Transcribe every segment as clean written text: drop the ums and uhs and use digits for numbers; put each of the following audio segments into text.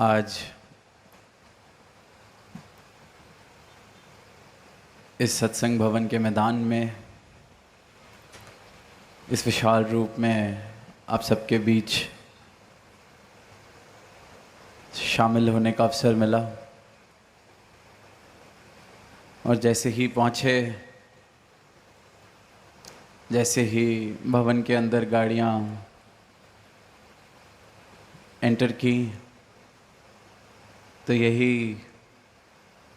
आज इस सत्संग भवन के मैदान में इस विशाल रूप में आप सबके बीच शामिल होने का अवसर मिला और जैसे ही पहुँचे, जैसे ही भवन के अंदर गाड़ियाँ एंटर की तो यही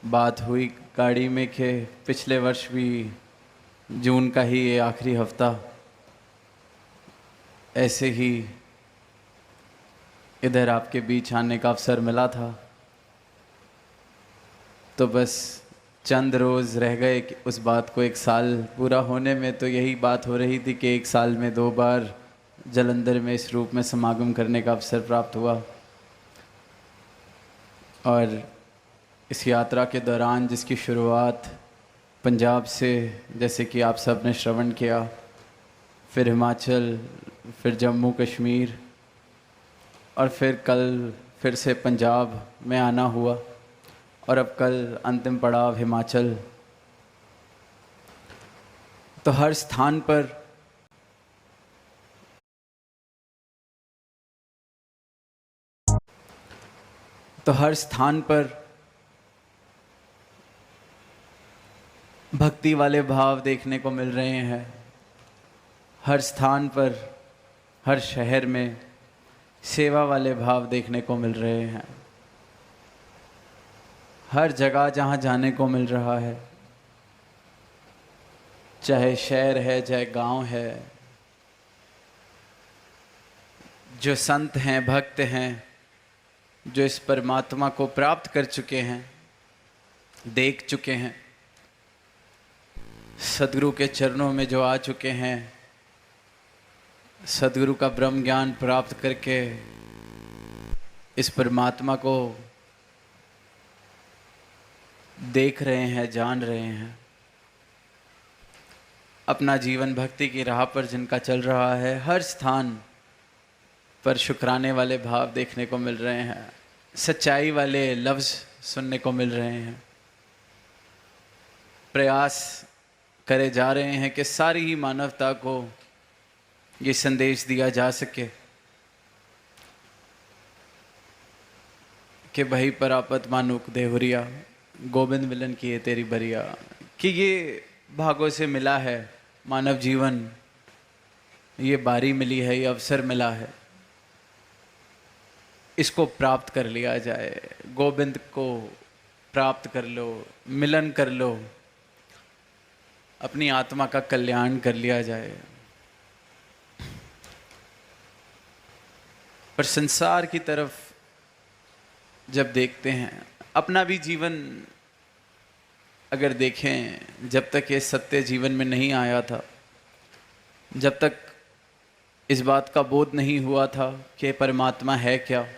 बात हुई गाड़ी में कि पिछले वर्ष भी जून का ही ये आखिरी हफ्ता ऐसे ही इधर आपके बीच आने का अवसर मिला था। तो बस चंद रोज़ रह गए कि उस बात को एक साल पूरा होने में। तो यही बात हो रही थी कि एक साल में 2 बार जालंधर में इस रूप में समागम करने का अवसर प्राप्त हुआ। और इस यात्रा के दौरान जिसकी शुरुआत पंजाब से, जैसे कि आप सब ने श्रवण किया, फिर हिमाचल, फिर जम्मू कश्मीर और फिर कल फिर से पंजाब में आना हुआ और अब कल अंतिम पड़ाव हिमाचल। तो हर स्थान पर भक्ति वाले भाव देखने को मिल रहे हैं। हर स्थान पर, हर शहर में सेवा वाले भाव देखने को मिल रहे हैं। हर जगह जहाँ जाने को मिल रहा है, चाहे शहर है चाहे गांव है, जो संत हैं, भक्त हैं, जो इस परमात्मा को प्राप्त कर चुके हैं, देख चुके हैं, सदगुरु के चरणों में जो आ चुके हैं, सदगुरु का ब्रह्म ज्ञान प्राप्त करके इस परमात्मा को देख रहे हैं, जान रहे हैं, अपना जीवन भक्ति की राह पर जिनका चल रहा है, हर स्थान पर शुक्राने वाले भाव देखने को मिल रहे हैं, सच्चाई वाले लफ्ज़ सुनने को मिल रहे हैं। प्रयास करे जा रहे हैं कि सारी ही मानवता को ये संदेश दिया जा सके कि वही परापत मानुक देहुरिया, गोविंद मिलन किए तेरी बरिया। कि ये भागों से मिला है मानव जीवन, ये बारी मिली है, ये अवसर मिला है, इसको प्राप्त कर लिया जाए। गोविंद को प्राप्त कर लो, मिलन कर लो, अपनी आत्मा का कल्याण कर लिया जाए। पर संसार की तरफ जब देखते हैं, अपना भी जीवन अगर देखें, जब तक ये सत्य जीवन में नहीं आया था, जब तक इस बात का बोध नहीं हुआ था कि परमात्मा है क्या,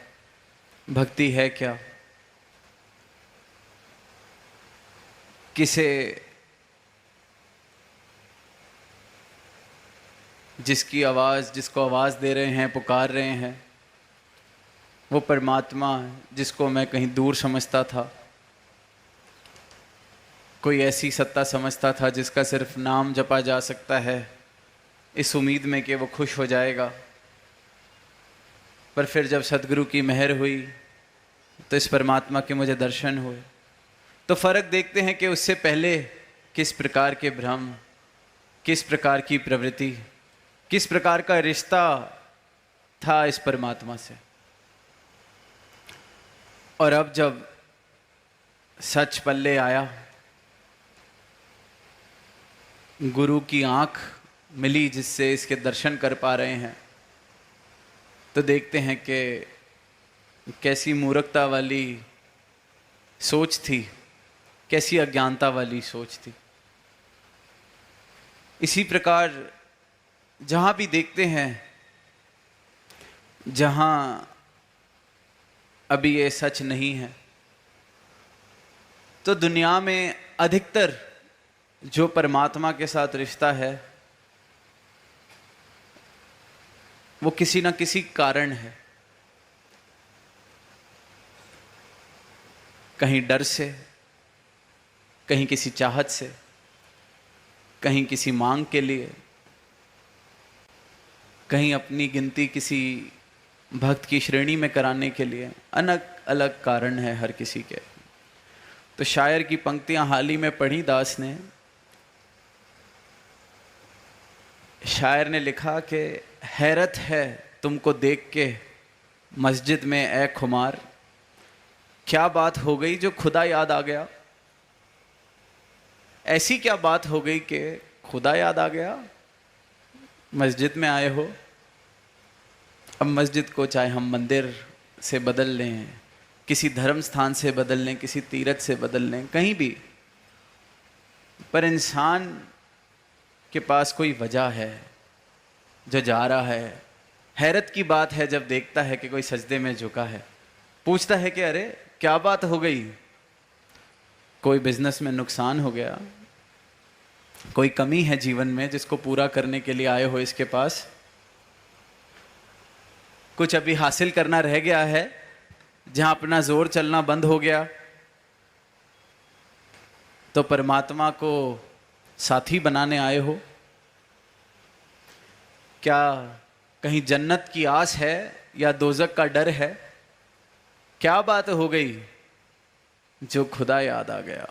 भक्ति है क्या, किसे जिसकी आवाज़, जिसको आवाज़ दे रहे हैं, पुकार रहे हैं, वो परमात्मा जिसको मैं कहीं दूर समझता था, कोई ऐसी सत्ता समझता था जिसका सिर्फ नाम जपा जा सकता है इस उम्मीद में कि वो खुश हो जाएगा। पर फिर जब सदगुरु की मेहर हुई तो इस परमात्मा के मुझे दर्शन हुए। तो फ़र्क देखते हैं कि उससे पहले किस प्रकार के भ्रम, किस प्रकार की प्रवृत्ति, किस प्रकार का रिश्ता था इस परमात्मा से। और अब जब सच पल्ले आया, गुरु की आँख मिली जिससे इसके दर्शन कर पा रहे हैं, तो देखते हैं कि कैसी मूर्खता वाली सोच थी, कैसी अज्ञानता वाली सोच थी। इसी प्रकार जहाँ भी देखते हैं, जहाँ अभी ये सच नहीं है, तो दुनिया में अधिकतर जो परमात्मा के साथ रिश्ता है वो किसी न किसी कारण है। कहीं डर से, कहीं किसी चाहत से, कहीं किसी मांग के लिए, कहीं अपनी गिनती किसी भक्त की श्रेणी में कराने के लिए। अलग अलग कारण है हर किसी के। तो शायर की पंक्तियां हाल ही में पढ़ी दास ने। शायर ने लिखा कि हैरत है तुमको देख के मस्जिद में ए खुमार, क्या बात हो गई जो खुदा याद आ गया। ऐसी क्या बात हो गई कि खुदा याद आ गया। मस्जिद में आए हो, अब मस्जिद को चाहे हम मंदिर से बदल लें, किसी धर्म स्थान से बदल लें, किसी तीर्थ से बदल लें, कहीं भी, पर इंसान के पास कोई वजह है जो जा रहा है। हैरत की बात है जब देखता है कि कोई सजदे में झुका है, पूछता है कि अरे क्या बात हो गई। कोई बिजनेस में नुकसान हो गया, कोई कमी है जीवन में जिसको पूरा करने के लिए आए हो इसके पास, कुछ अभी हासिल करना रह गया है जहां अपना जोर चलना बंद हो गया, तो परमात्मा को साथी बनाने आए हो। क्या कहीं जन्नत की आस है या दोजक का डर है। क्या बात हो गई जो खुदा याद आ गया।